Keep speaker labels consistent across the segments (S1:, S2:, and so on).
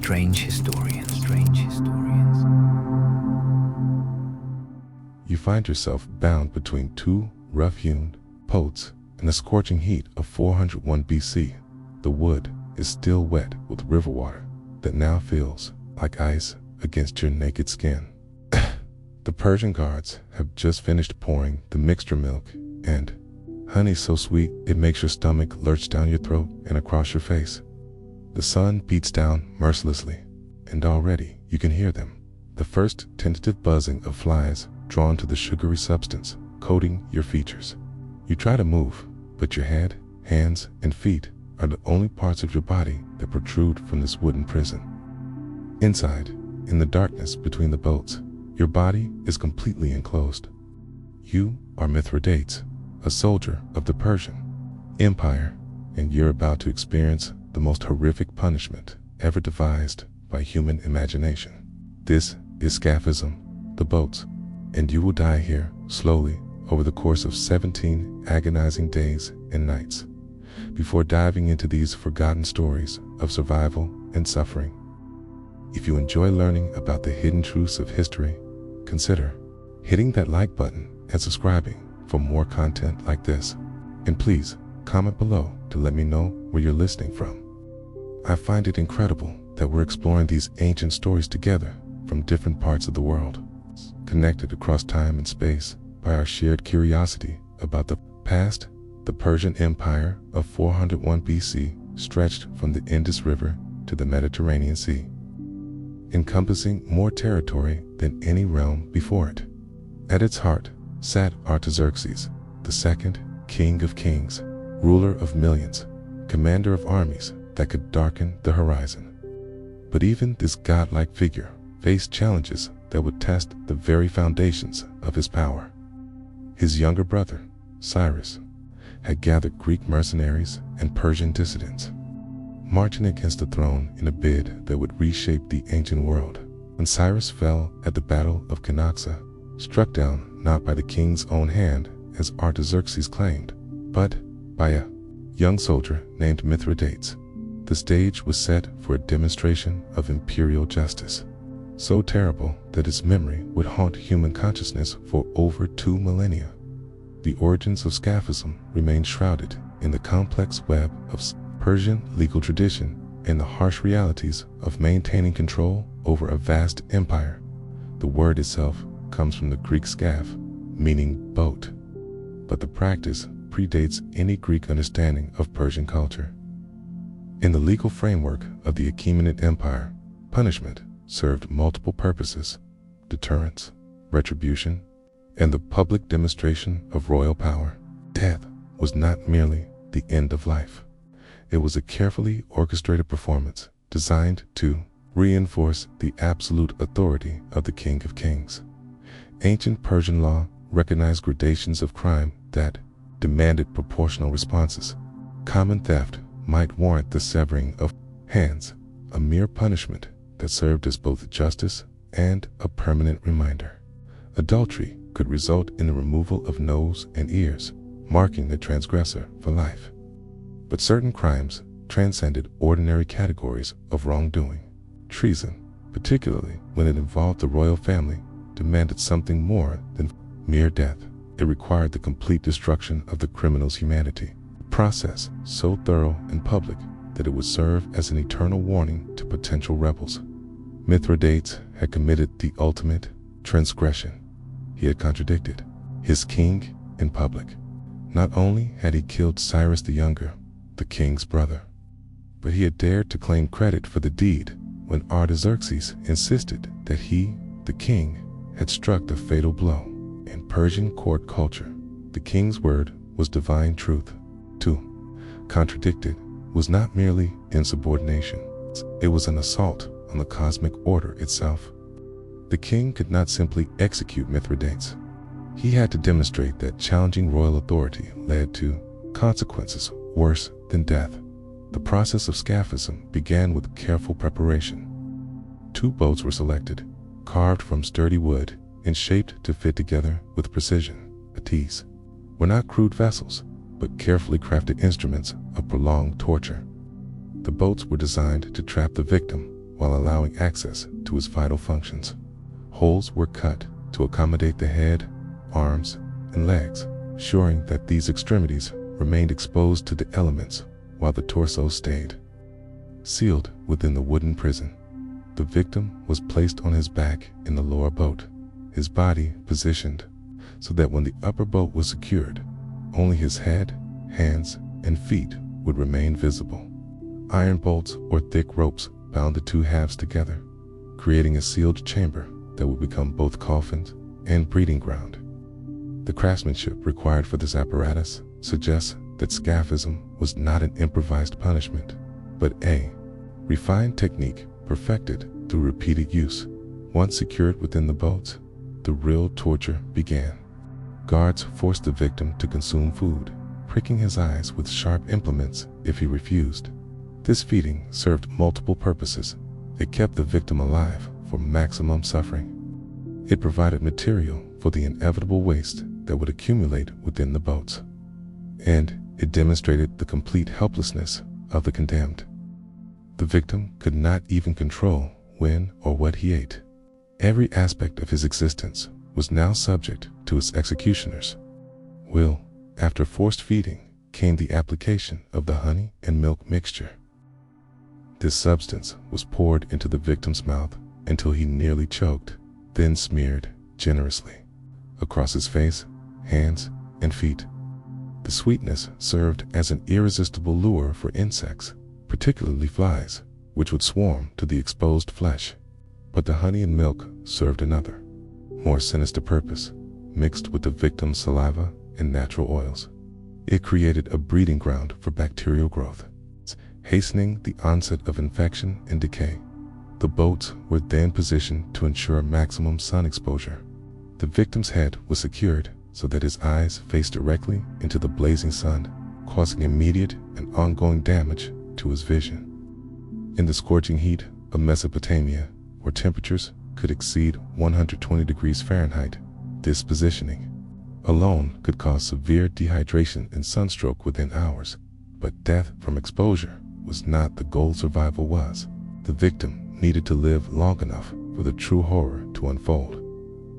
S1: strange historians. Strange historians.
S2: You find yourself bound between two rough-hewn boats in the scorching heat of 401 BC. The wood is still wet with river water that now feels like ice against your naked skin. The Persian guards have just finished pouring the mixture milk, and honey so sweet it makes your stomach lurch down your throat and across your face. The sun beats down mercilessly, and already you can hear them. The first tentative buzzing of flies drawn to the sugary substance coating your features. You try to move, but your head, hands, and feet are the only parts of your body that protrude from this wooden prison. Inside, in the darkness between the boats, your body is completely enclosed. You are Mithridates, a soldier of the Persian Empire, and you're about to experience the most horrific punishment ever devised by human imagination. This is Scaphism, the boats, and you will die here slowly over the course of 17 agonizing days and nights before diving into these forgotten stories of survival and suffering. If you enjoy learning about the hidden truths of history, consider hitting that like button and subscribing for more content like this. And please comment below to let me know where you're listening from. I find it incredible that we're exploring these ancient stories together from different parts of the world, connected across time and space by our shared curiosity about the past. The Persian Empire of 401 BC stretched from the Indus River to the Mediterranean Sea, encompassing more territory than any realm before it. At its heart sat Artaxerxes, the second king of kings, ruler of millions, commander of armies that could darken the horizon. But even this godlike figure faced challenges that would test the very foundations of his power. His younger brother, Cyrus, had gathered Greek mercenaries and Persian dissidents, marching against the throne in a bid that would reshape the ancient world. When Cyrus fell at the Battle of Canaxa, struck down not by the king's own hand, as Artaxerxes claimed, but by a young soldier named Mithridates, the stage was set for a demonstration of imperial justice, so terrible that its memory would haunt human consciousness for over 2 millennia. The origins of Scaphism remain shrouded in the complex web of Persian legal tradition and the harsh realities of maintaining control over a vast empire. The word itself comes from the Greek scaph, meaning boat, but the practice predates any Greek understanding of Persian culture. In the legal framework of the Achaemenid Empire, punishment served multiple purposes: deterrence, retribution, and the public demonstration of royal power. Death was not merely the end of life. It was a carefully orchestrated performance designed to reinforce the absolute authority of the King of Kings. Ancient Persian law recognized gradations of crime that demanded proportional responses. Common theft might warrant the severing of hands, a mere punishment that served as both justice and a permanent reminder. Adultery could result in the removal of nose and ears, marking the transgressor for life. But certain crimes transcended ordinary categories of wrongdoing. Treason, particularly when it involved the royal family, demanded something more than mere death. It required the complete destruction of the criminal's humanity, a process so thorough and public that it would serve as an eternal warning to potential rebels. Mithridates had committed the ultimate transgression. He had contradicted his king in public. Not only had he killed Cyrus the Younger, the king's brother, but he had dared to claim credit for the deed when Artaxerxes insisted that he, the king, had struck the fatal blow. In Persian court culture, the king's word was divine truth. To contradict it was not merely insubordination, it was an assault on the cosmic order itself. The king could not simply execute Mithridates. He had to demonstrate that challenging royal authority led to consequences worse than death. The process of Scaphism began with careful preparation. 2 boats were selected, carved from sturdy wood and shaped to fit together with precision. These were not crude vessels, but carefully crafted instruments of prolonged torture. The boats were designed to trap the victim while allowing access to his vital functions. Holes were cut to accommodate the head, arms, and legs, ensuring that these extremities remained exposed to the elements while the torso stayed. Sealed within the wooden prison, the victim was placed on his back in the lower boat, his body positioned so that when the upper boat was secured, only his head, hands, and feet would remain visible. Iron bolts or thick ropes bound the two halves together, creating a sealed chamber that would become both coffins and breeding ground. The craftsmanship required for this apparatus suggests that Scaphism was not an improvised punishment, but a refined technique perfected through repeated use. Once secured within the boats, the real torture began. Guards forced the victim to consume food, pricking his eyes with sharp implements if he refused. This feeding served multiple purposes. It kept the victim alive for maximum suffering. It provided material for the inevitable waste that would accumulate within the boats. And it demonstrated the complete helplessness of the condemned. The victim could not even control when or what he ate. Every aspect of his existence was now subject to its executioner's will. After forced feeding came the application of the honey and milk mixture. This substance was poured into the victim's mouth until he nearly choked, then smeared generously across his face, hands, and feet. The sweetness served as an irresistible lure for insects, particularly flies, which would swarm to the exposed flesh. But the honey and milk served another, more sinister purpose. Mixed with the victim's saliva and natural oils, it created a breeding ground for bacterial growth, hastening the onset of infection and decay. The boats were then positioned to ensure maximum sun exposure. The victim's head was secured so that his eyes faced directly into the blazing sun, causing immediate and ongoing damage to his vision. In the scorching heat of Mesopotamia, where temperatures could exceed 120 degrees Fahrenheit, this positioning alone could cause severe dehydration and sunstroke within hours. But death from exposure was not the goal. Survival was. The victim needed to live long enough for the true horror to unfold.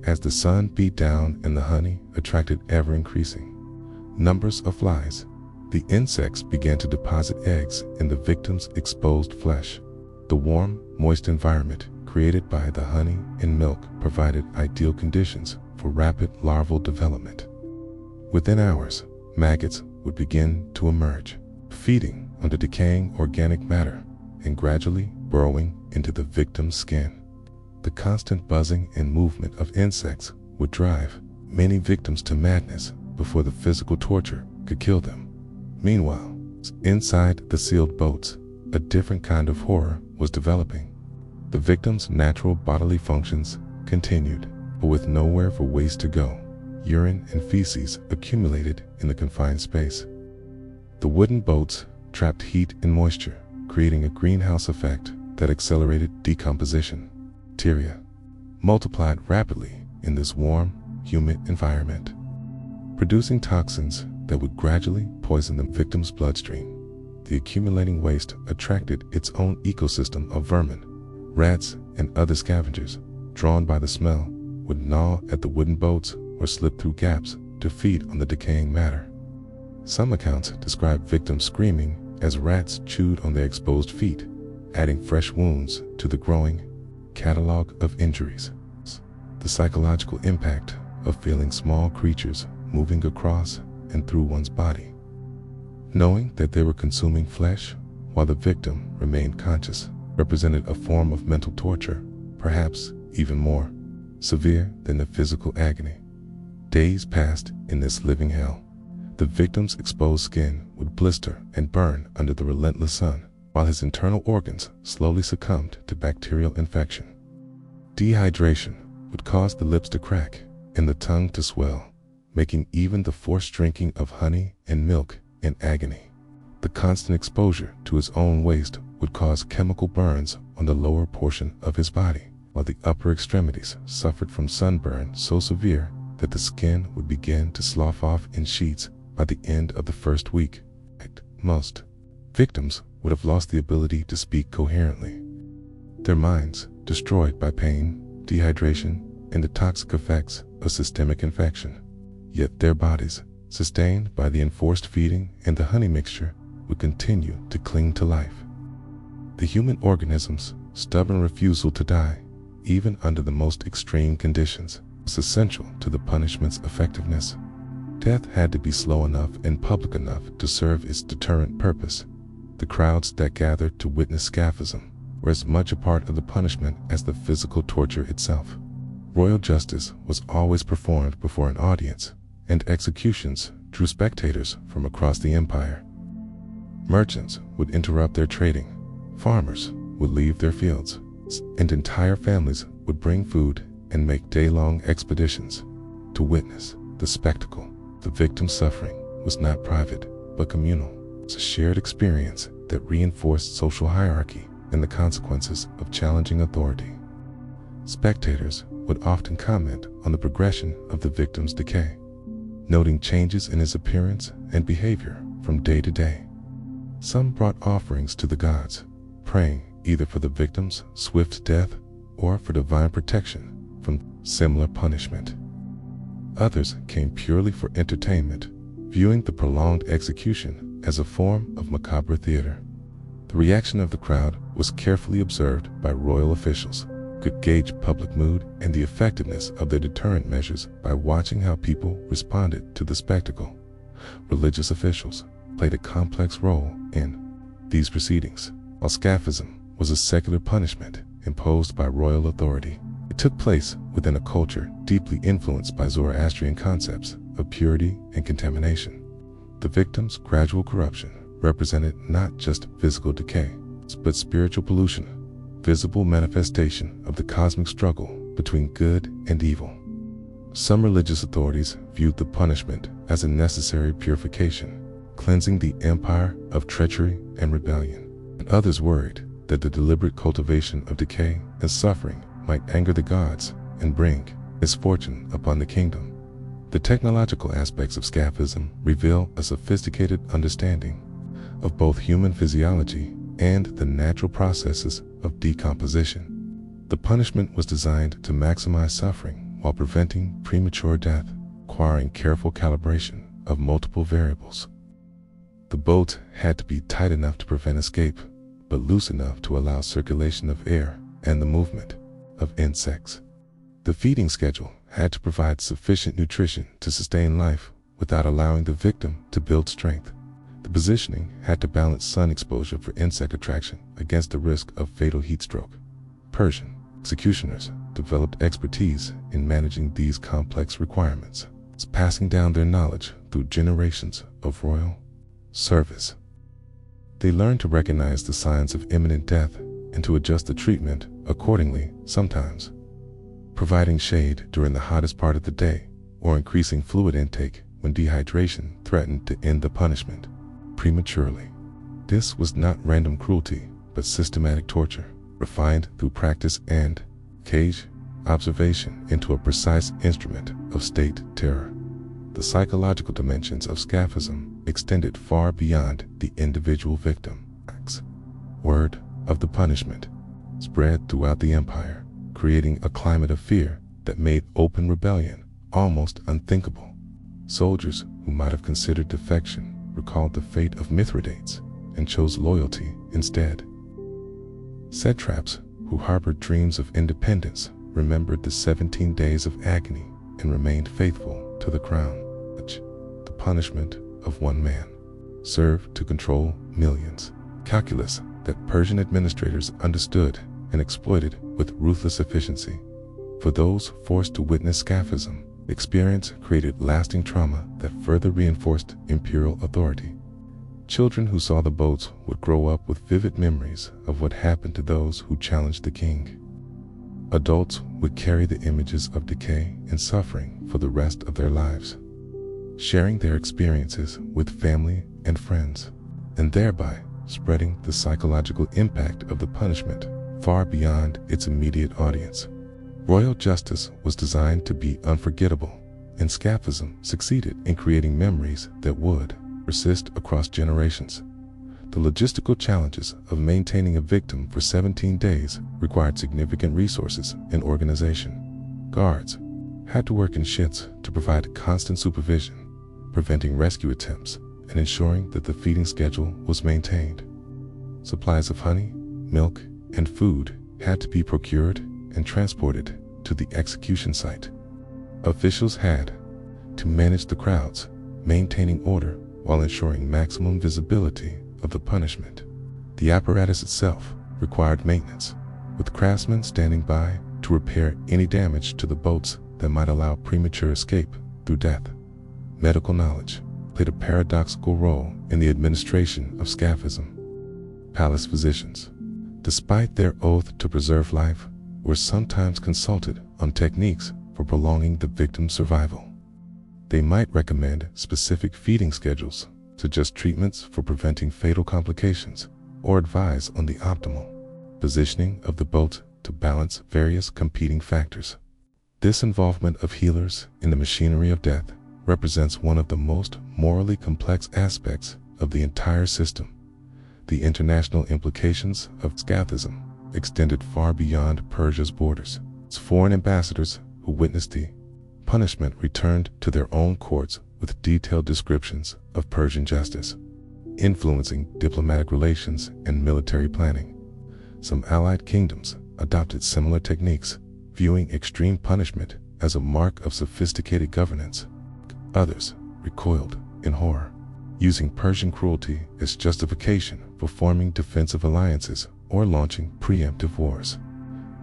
S2: As the sun beat down and the honey attracted ever-increasing numbers of flies, the insects began to deposit eggs in the victim's exposed flesh. The warm, moist environment created by the honey and milk provided ideal conditions for rapid larval development. Within hours, maggots would begin to emerge, feeding on the decaying organic matter and gradually burrowing into the victim's skin. The constant buzzing and movement of insects would drive many victims to madness before the physical torture could kill them. Meanwhile, inside the sealed boats, a different kind of horror was developing. The victim's natural bodily functions continued, but with nowhere for waste to go. Urine and feces accumulated in the confined space. The wooden boats trapped heat and moisture, creating a greenhouse effect that accelerated decomposition. Bacteria multiplied rapidly in this warm, humid environment, producing toxins that would gradually poison the victim's bloodstream. The accumulating waste attracted its own ecosystem of vermin. Rats and other scavengers, drawn by the smell, would gnaw at the wooden boats or slip through gaps to feed on the decaying matter. Some accounts describe victims screaming as rats chewed on their exposed feet, adding fresh wounds to the growing catalog of injuries. The psychological impact of feeling small creatures moving across and through one's body, knowing that they were consuming flesh while the victim remained conscious, represented a form of mental torture, perhaps even more severe than the physical agony. Days passed in this living hell. The victim's exposed skin would blister and burn under the relentless sun, while his internal organs slowly succumbed to bacterial infection. Dehydration would cause the lips to crack and the tongue to swell, making even the forced drinking of honey and milk an agony. The constant exposure to his own waste would cause chemical burns on the lower portion of his body, while the upper extremities suffered from sunburn so severe that the skin would begin to slough off in sheets by the end of the first week. At most, victims would have lost the ability to speak coherently. their minds destroyed by pain, dehydration, and the toxic effects of systemic infection. Yet their bodies, sustained by the enforced feeding and the honey mixture, would continue to cling to life. The human organism's stubborn refusal to die, even under the most extreme conditions, was essential to the punishment's effectiveness. Death had to be slow enough and public enough to serve its deterrent purpose. The crowds that gathered to witness Scaphism were as much a part of the punishment as the physical torture itself. Royal justice was always performed before an audience, and executions drew spectators from across the empire. Merchants would interrupt their trading, farmers would leave their fields, and entire families would bring food and make day-long expeditions to witness the spectacle. The victim's suffering was not private, but communal. It's a shared experience that reinforced social hierarchy and the consequences of challenging authority. Spectators would often comment on the progression of the victim's decay, noting changes in his appearance and behavior from day to day. Some brought offerings to the gods, praying either for the victim's swift death or for divine protection from similar punishment. Others came purely for entertainment, viewing the prolonged execution as a form of macabre theater. The reaction of the crowd was carefully observed by royal officials, who could gauge public mood and the effectiveness of their deterrent measures by watching how people responded to the spectacle. Religious officials played a complex role in these proceedings. While Scaphism was a secular punishment imposed by royal authority, it took place within a culture deeply influenced by Zoroastrian concepts of purity and contamination. The victim's gradual corruption represented not just physical decay, but spiritual pollution, visible manifestation of the cosmic struggle between good and evil. Some religious authorities viewed the punishment as a necessary purification, cleansing the empire of treachery and rebellion, and others worried that the deliberate cultivation of decay and suffering might anger the gods and bring misfortune upon the kingdom. The technological aspects of Scaphism reveal a sophisticated understanding of both human physiology and the natural processes of decomposition. The punishment was designed to maximize suffering while preventing premature death, requiring careful calibration of multiple variables. The boat had to be tight enough to prevent escape, but loose enough to allow circulation of air and the movement of insects. The feeding schedule had to provide sufficient nutrition to sustain life without allowing the victim to build strength. The positioning had to balance sun exposure for insect attraction against the risk of fatal heat stroke. Persian executioners developed expertise in managing these complex requirements, passing down their knowledge through generations of royal service. They learned to recognize the signs of imminent death and to adjust the treatment accordingly, sometimes providing shade during the hottest part of the day or increasing fluid intake when dehydration threatened to end the punishment prematurely. This was not random cruelty, but systematic torture, refined through practice and cage observation into a precise instrument of state terror. The psychological dimensions of Scaphism extended far beyond the individual victim. Word of the punishment spread throughout the empire, creating a climate of fear that made open rebellion almost unthinkable. Soldiers who might have considered defection recalled the fate of Mithridates and chose loyalty instead. Satraps who harbored dreams of independence remembered the 17 days of agony and remained faithful to the crown. The punishment of one man served to control millions. Calculus that Persian administrators understood and exploited with ruthless efficiency. For those forced to witness Scaphism, the experience created lasting trauma that further reinforced imperial authority. Children who saw the boats would grow up with vivid memories of what happened to those who challenged the king. Adults would carry the images of decay and suffering for the rest of their lives, sharing their experiences with family and friends, and thereby spreading the psychological impact of the punishment far beyond its immediate audience. Royal justice was designed to be unforgettable, and Scaphism succeeded in creating memories that would persist across generations. The logistical challenges of maintaining a victim for 17 days required significant resources and organization. Guards had to work in shifts to provide constant supervision, preventing rescue attempts and ensuring that the feeding schedule was maintained. Supplies of honey, milk, and food had to be procured and transported to the execution site. Officials had to manage the crowds, maintaining order while ensuring maximum visibility of the punishment. The apparatus itself required maintenance, with craftsmen standing by to repair any damage to the boats that might allow premature escape through death. Medical knowledge played a paradoxical role in the administration of Scaphism. Palace physicians, despite their oath to preserve life, were sometimes consulted on techniques for prolonging the victim's survival. They might recommend specific feeding schedules, suggest treatments for preventing fatal complications, or advise on the optimal positioning of the boat to balance various competing factors. This involvement of healers in the machinery of death represents one of the most morally complex aspects of the entire system. The international implications of Scaphism extended far beyond Persia's borders. Its foreign ambassadors who witnessed the punishment returned to their own courts with detailed descriptions of Persian justice, influencing diplomatic relations and military planning. Some allied kingdoms adopted similar techniques, viewing extreme punishment as a mark of sophisticated governance. Others recoiled in horror, using Persian cruelty as justification for forming defensive alliances or launching preemptive wars.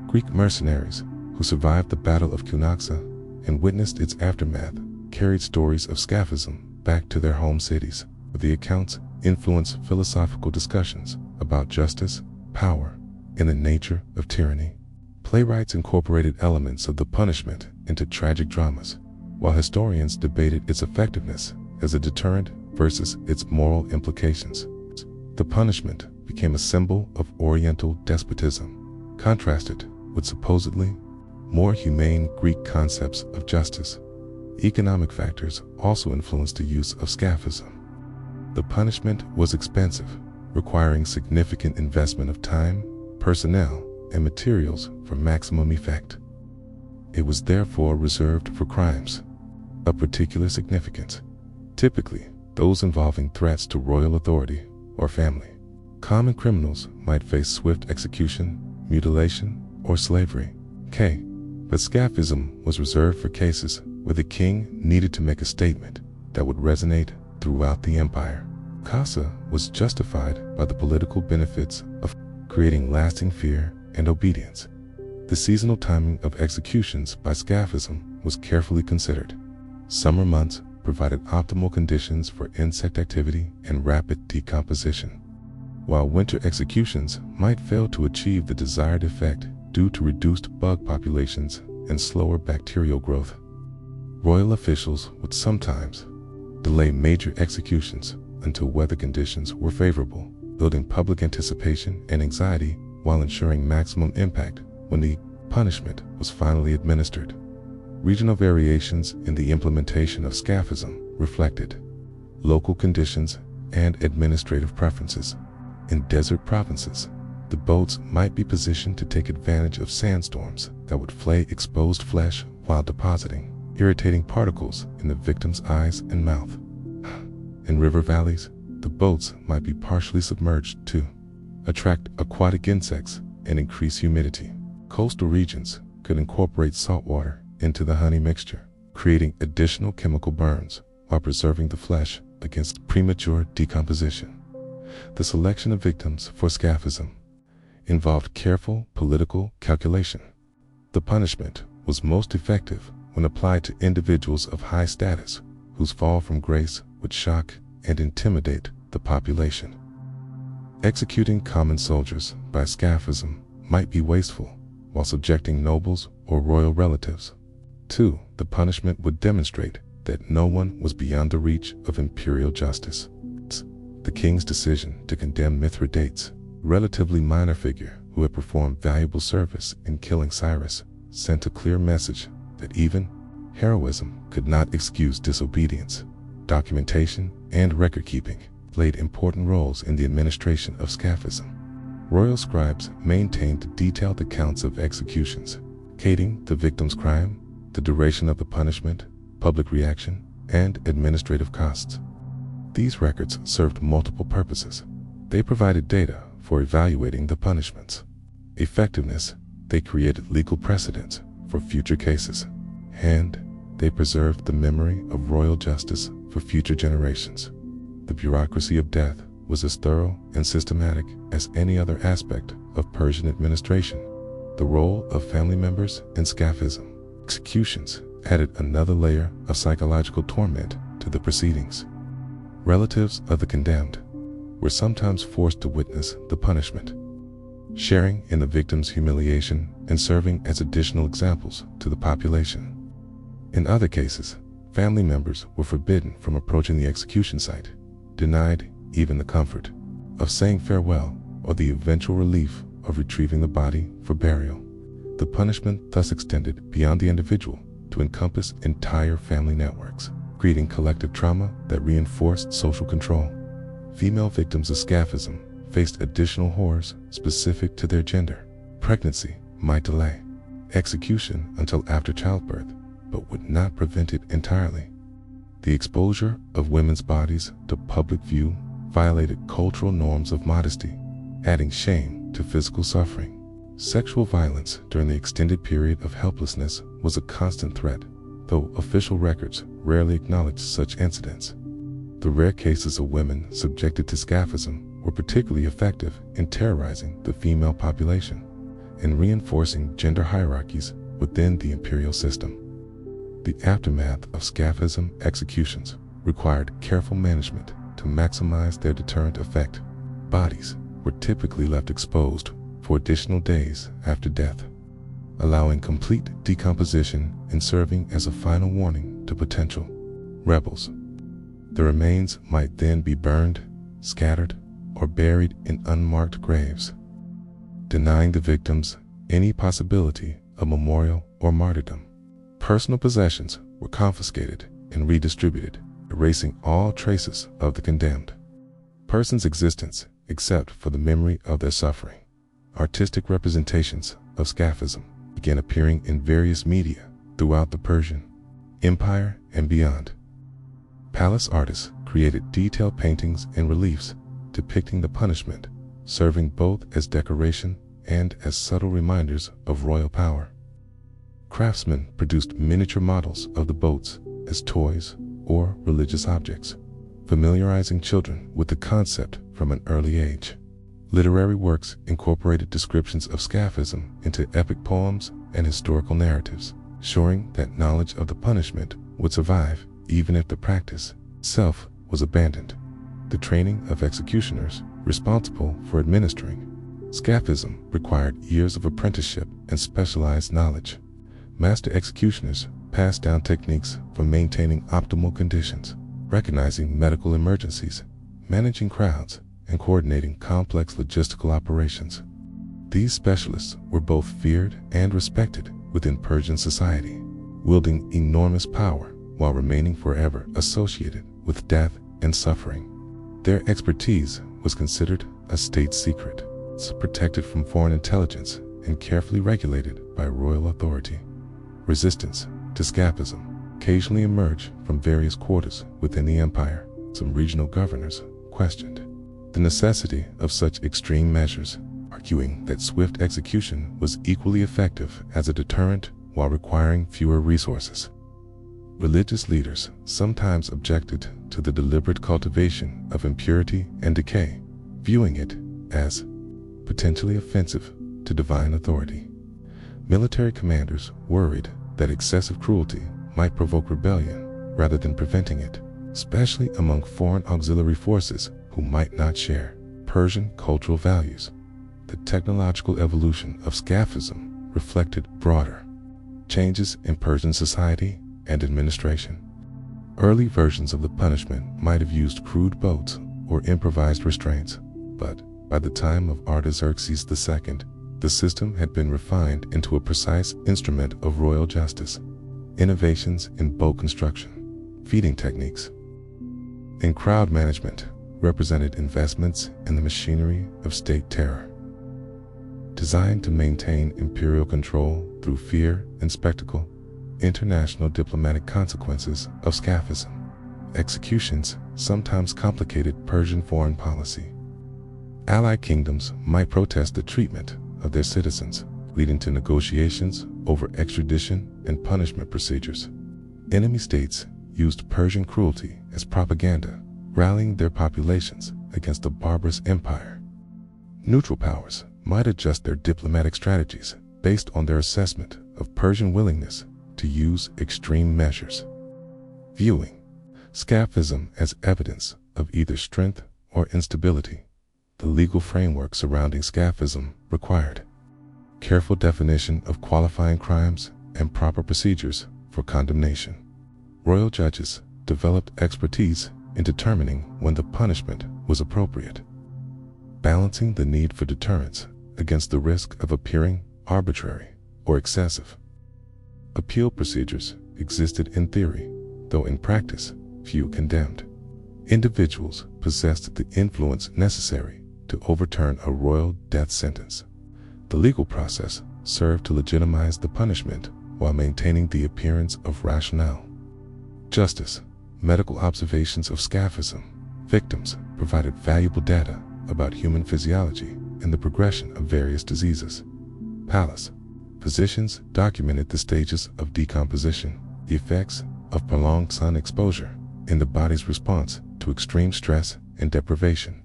S2: Greek mercenaries who survived the Battle of Cunaxa and witnessed its aftermath carried stories of Scaphism back to their home cities. The accounts influenced philosophical discussions about justice, power, and the nature of tyranny. Playwrights incorporated elements of the punishment into tragic dramas, while historians debated its effectiveness as a deterrent versus its moral implications. The punishment became a symbol of Oriental despotism, contrasted with supposedly more humane Greek concepts of justice. Economic factors also influenced the use of Scaphism. The punishment was expensive, requiring significant investment of time, personnel, and materials for maximum effect. It was therefore reserved for crimes of particular significance, typically those involving threats to royal authority or family. Common criminals might face swift execution, mutilation, or slavery. But Scaphism was reserved for cases where the king needed to make a statement that would resonate throughout the empire. Casa was justified by the political benefits of creating lasting fear and obedience. The seasonal timing of executions by Scaphism was carefully considered. Summer months provided optimal conditions for insect activity and rapid decomposition, while winter executions might fail to achieve the desired effect due to reduced bug populations and slower bacterial growth. Royal officials would sometimes delay major executions until weather conditions were favorable, building public anticipation and anxiety while ensuring maximum impact when the punishment was finally administered. Regional variations in the implementation of Scaphism reflected local conditions and administrative preferences. In desert provinces, the boats might be positioned to take advantage of sandstorms that would flay exposed flesh while depositing irritating particles in the victim's eyes and mouth. In river valleys, the boats might be partially submerged to attract aquatic insects and increase humidity. Coastal regions could incorporate salt water into the honey mixture, creating additional chemical burns while preserving the flesh against premature decomposition. The selection of victims for Scaphism involved careful political calculation. The punishment was most effective when applied to individuals of high status whose fall from grace would shock and intimidate the population. Executing common soldiers by Scaphism might be wasteful, while subjecting nobles or royal relatives to the punishment would demonstrate that no one was beyond the reach of imperial justice. The king's decision to condemn Mithridates, relatively minor figure who had performed valuable service in killing Cyrus, sent a clear message that even heroism could not excuse disobedience. Documentation and record-keeping played important roles in the administration of Scaphism. Royal scribes maintained detailed accounts of executions, dating the victim's crime, the duration of the punishment, public reaction, and administrative costs. These records served multiple purposes. They provided data for evaluating the punishment's effectiveness, they created legal precedents for future cases, and they preserved the memory of royal justice for future generations. The bureaucracy of death was as thorough and systematic as any other aspect of Persian administration. The role of family members in Scaphism executions added another layer of psychological torment to the proceedings. Relatives of the condemned were sometimes forced to witness the punishment, sharing in the victim's humiliation and serving as additional examples to the population. In other cases, family members were forbidden from approaching the execution site, denied even the comfort of saying farewell or the eventual relief of retrieving the body for burial. The punishment thus extended beyond the individual to encompass entire family networks, creating collective trauma that reinforced social control. Female victims of Scaphism faced additional horrors specific to their gender. Pregnancy might delay execution until after childbirth, but would not prevent it entirely. The exposure of women's bodies to public view violated cultural norms of modesty, adding shame to physical suffering. Sexual violence during the extended period of helplessness was a constant threat, though official records rarely acknowledged such incidents. The rare cases of women subjected to Scaphism were particularly effective in terrorizing the female population and reinforcing gender hierarchies within the imperial system. The aftermath of Scaphism executions required careful management to maximize their deterrent effect. Bodies were typically left exposed for additional days after death, allowing complete decomposition and serving as a final warning to potential rebels. The remains might then be burned, scattered, or buried in unmarked graves, denying the victims any possibility of memorial or martyrdom. Personal possessions were confiscated and redistributed, erasing all traces of the condemned person's existence except for the memory of their suffering. Artistic representations of Scaphism began appearing in various media throughout the Persian Empire and beyond. Palace artists created detailed paintings and reliefs depicting the punishment, serving both as decoration and as subtle reminders of royal power. Craftsmen produced miniature models of the boats as toys or religious objects, familiarizing children with the concept from an early age. Literary works incorporated descriptions of Scaphism into epic poems and historical narratives, showing that knowledge of the punishment would survive even if the practice itself was abandoned. The training of executioners responsible for administering Scaphism required years of apprenticeship and specialized knowledge. Master executioners passed down techniques for maintaining optimal conditions, recognizing medical emergencies, managing crowds, and coordinating complex logistical operations. These specialists were both feared and respected within Persian society, wielding enormous power while remaining forever associated with death and suffering. Their expertise was considered a state secret, protected from foreign intelligence and carefully regulated by royal authority. Resistance to Scaphism occasionally emerged from various quarters within the empire. Some regional governors questioned the necessity of such extreme measures, arguing that swift execution was equally effective as a deterrent while requiring fewer resources. Religious leaders sometimes objected to the deliberate cultivation of impurity and decay, viewing it as potentially offensive to divine authority. Military commanders worried that excessive cruelty might provoke rebellion rather than preventing it, especially among foreign auxiliary forces who might not share Persian cultural values. The technological evolution of Scaphism reflected broader changes in Persian society and administration. Early versions of the punishment might have used crude boats or improvised restraints, but by the time of Artaxerxes II, the system had been refined into a precise instrument of royal justice. Innovations in boat construction, feeding techniques, and crowd management represented investments in the machinery of state terror. Designed to maintain imperial control through fear and spectacle, international diplomatic consequences of Scaphism. Executions sometimes complicated Persian foreign policy. Allied kingdoms might protest the treatment of their citizens, leading to negotiations over extradition and punishment procedures. Enemy states used Persian cruelty as propaganda, rallying their populations against a barbarous empire. Neutral powers might adjust their diplomatic strategies based on their assessment of Persian willingness to use extreme measures. Viewing Scaphism as evidence of either strength or instability, the legal framework surrounding Scaphism required careful definition of qualifying crimes and proper procedures for condemnation. Royal judges developed expertise in determining when the punishment was appropriate, balancing the need for deterrence against the risk of appearing arbitrary or excessive. Appeal procedures existed in theory, though in practice, few condemned. Individuals possessed the influence necessary to overturn a royal death sentence. The legal process served to legitimize the punishment while maintaining the appearance of rationale. Justice, medical observations of Scaphism victims provided valuable data about human physiology and the progression of various diseases. Palace, physicians documented the stages of decomposition, the effects of prolonged sun exposure, and the body's response to extreme stress and deprivation.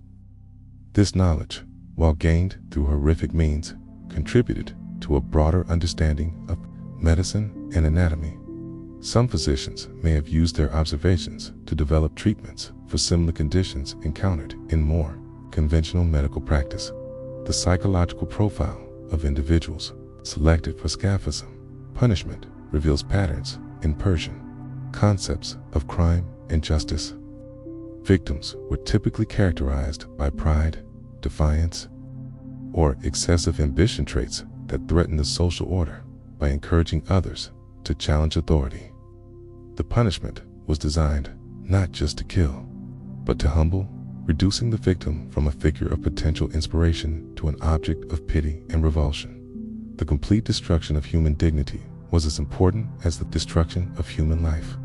S2: This knowledge, while gained through horrific means, contributed to a broader understanding of medicine and anatomy. Some physicians may have used their observations to develop treatments for similar conditions encountered in more conventional medical practice. The psychological profile of individuals selected for Scaphism punishment reveals patterns in Persian concepts of crime and justice. Victims were typically characterized by pride, defiance, or excessive ambition traits that threaten the social order by encouraging others to challenge authority. The punishment was designed not just to kill, but to humble, reducing the victim from a figure of potential inspiration to an object of pity and revulsion. The complete destruction of human dignity was as important as the destruction of human life.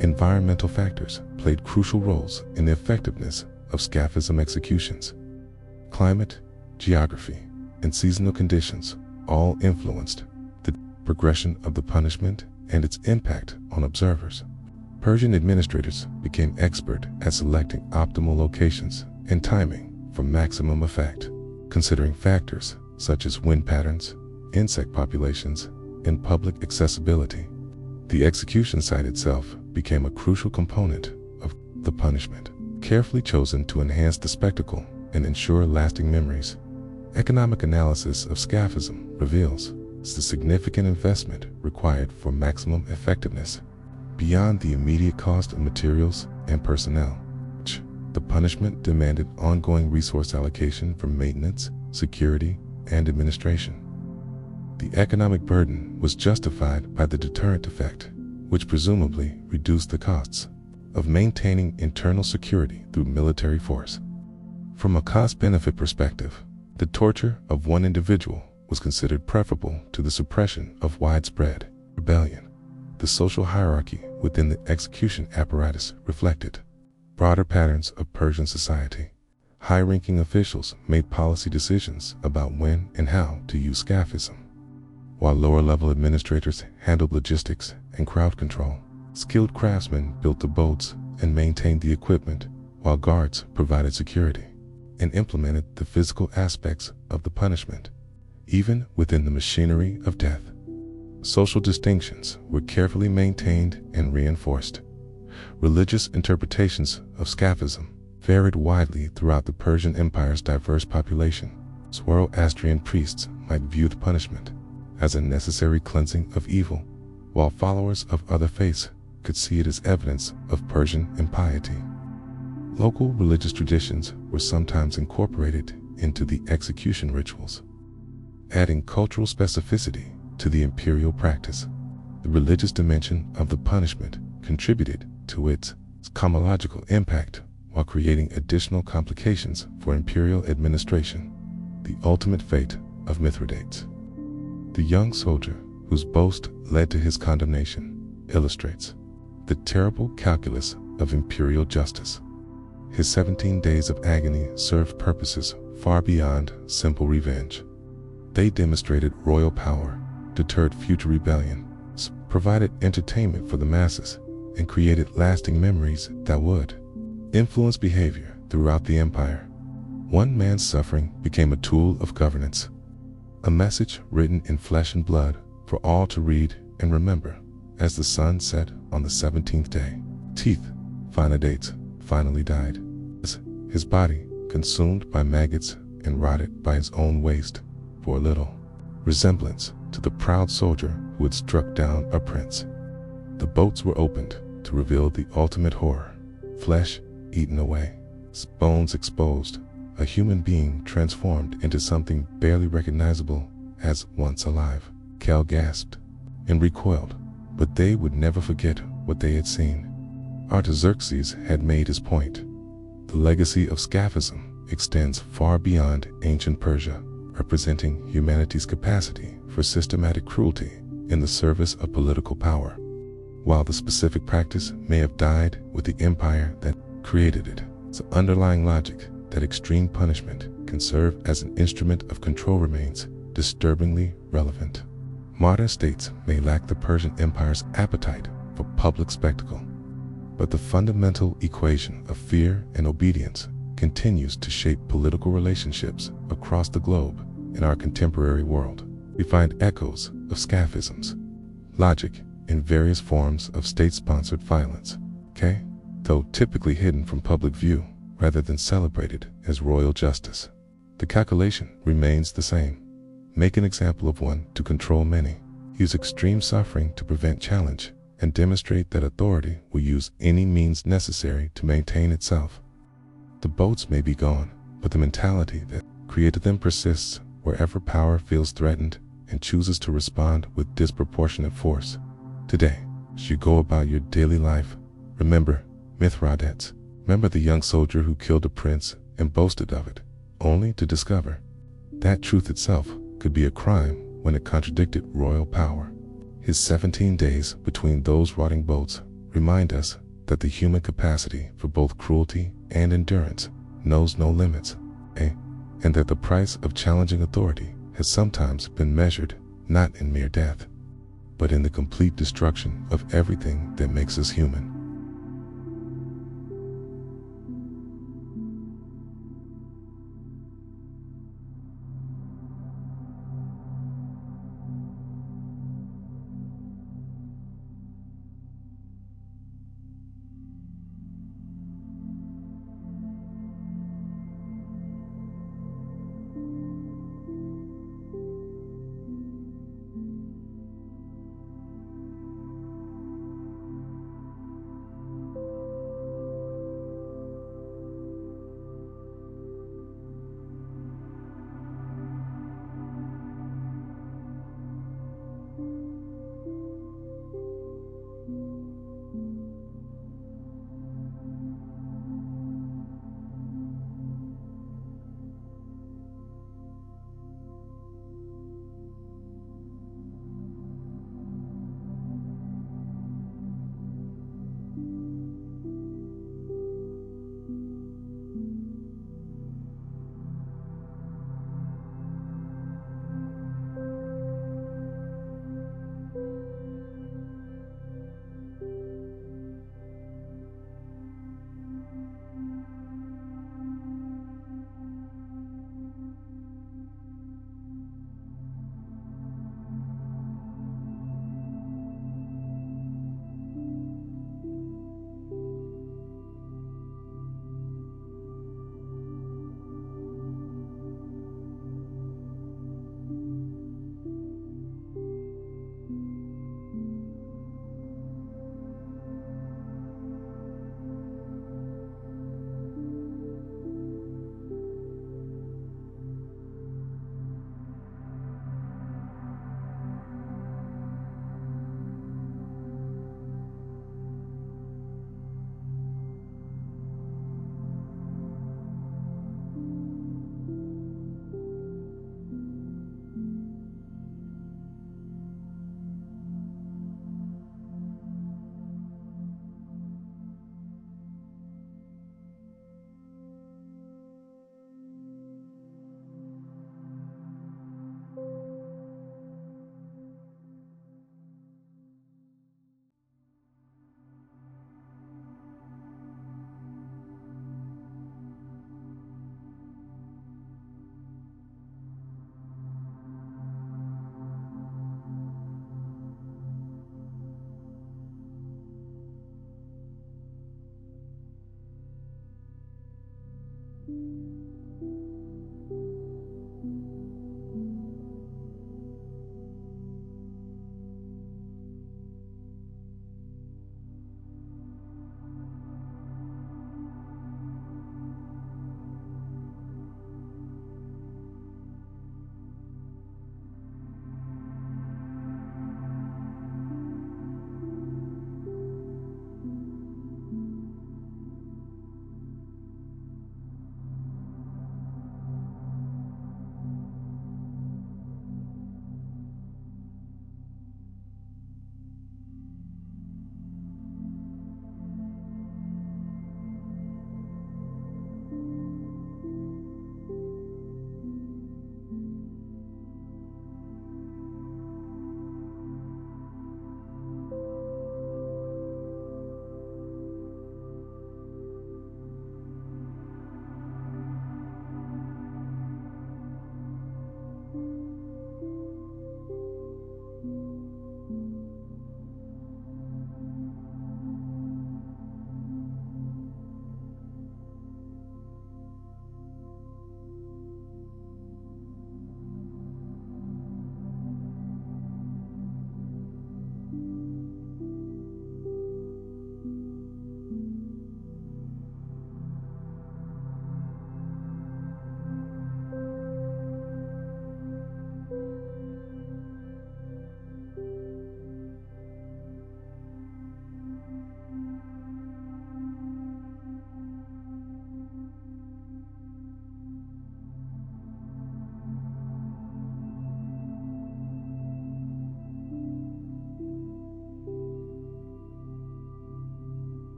S2: Environmental factors played crucial roles in the effectiveness of Scaphism executions. Climate, geography, and seasonal conditions all influenced the progression of the punishment and its impact on observers. Persian administrators became expert at selecting optimal locations and timing for maximum effect, considering factors such as wind patterns, insect populations, and public accessibility. The execution site itself became a crucial component of the punishment, carefully chosen to enhance the spectacle and ensure lasting memories. Economic analysis of Scaphism reveals the significant investment required for maximum effectiveness. Beyond the immediate cost of materials and personnel, the punishment demanded ongoing resource allocation for maintenance, security, and administration. The economic burden was justified by the deterrent effect, which presumably reduced the costs of maintaining internal security through military force. From a cost-benefit perspective, the torture of one individual was considered preferable to the suppression of widespread rebellion. The social hierarchy within the execution apparatus reflected broader patterns of Persian society. High-ranking officials made policy decisions about when and how to use Scaphism, while lower-level administrators handled logistics and crowd control. Skilled craftsmen built the boats and maintained the equipment, while guards provided security and implemented the physical aspects of the punishment. Even within the machinery of death, social distinctions were carefully maintained and reinforced. Religious interpretations of Scaphism varied widely throughout the Persian Empire's diverse population. Zoroastrian priests might view the punishment as a necessary cleansing of evil, while followers of other faiths could see it as evidence of Persian impiety. Local religious traditions were sometimes incorporated into the execution rituals, adding cultural specificity to the imperial practice. The religious dimension of the punishment contributed to its cosmological impact, while creating additional complications for imperial administration. The ultimate fate of Mithridates. The young soldier whose boast led to his condemnation illustrates the terrible calculus of imperial justice. His 17 days of agony served purposes far beyond simple revenge. They demonstrated royal power, deterred future rebellion, provided entertainment for the masses, and created lasting memories that would influence behavior throughout the empire. One man's suffering became a tool of governance, a message written in flesh and blood for all to read and remember. As the sun set on the 17th day, Mithridates finally died. His body consumed by maggots and rotted by his own waste for a little resemblance to the proud soldier who had struck down a prince. The boats were opened to reveal the ultimate horror: flesh eaten away, bones exposed, a human being transformed into something barely recognizable as once alive. Cal gasped and recoiled, but they would never forget what they had seen. Artaxerxes had made his point. The legacy of Scaphism extends far beyond ancient Persia, representing humanity's capacity for systematic cruelty in the service of political power. While the specific practice may have died with the empire that created it, the underlying logic that extreme punishment can serve as an instrument of control remains disturbingly relevant. Modern states may lack the Persian Empire's appetite for public spectacle, but the fundamental equation of fear and obedience continues to shape political relationships across the globe. In our contemporary world, we find echoes of Scaphism's logic in various forms of state-sponsored violence, though typically hidden from public view rather than celebrated as royal justice. The calculation remains the same. Make an example of one to control many. Use extreme suffering to prevent challenge, and demonstrate that authority will use any means necessary to maintain itself. The boats may be gone, but the mentality that created them persists wherever power feels threatened and chooses to respond with disproportionate force. Today, as you go about your daily life, remember Mithridates. Remember the young soldier who killed a prince and boasted of it, only to discover that truth itself could be a crime when it contradicted royal power. His 17 days between those rotting boats remind us that the human capacity for both cruelty and endurance knows no limits, and that the price of challenging authority has sometimes been measured not in mere death, but in the complete destruction of everything that makes us human.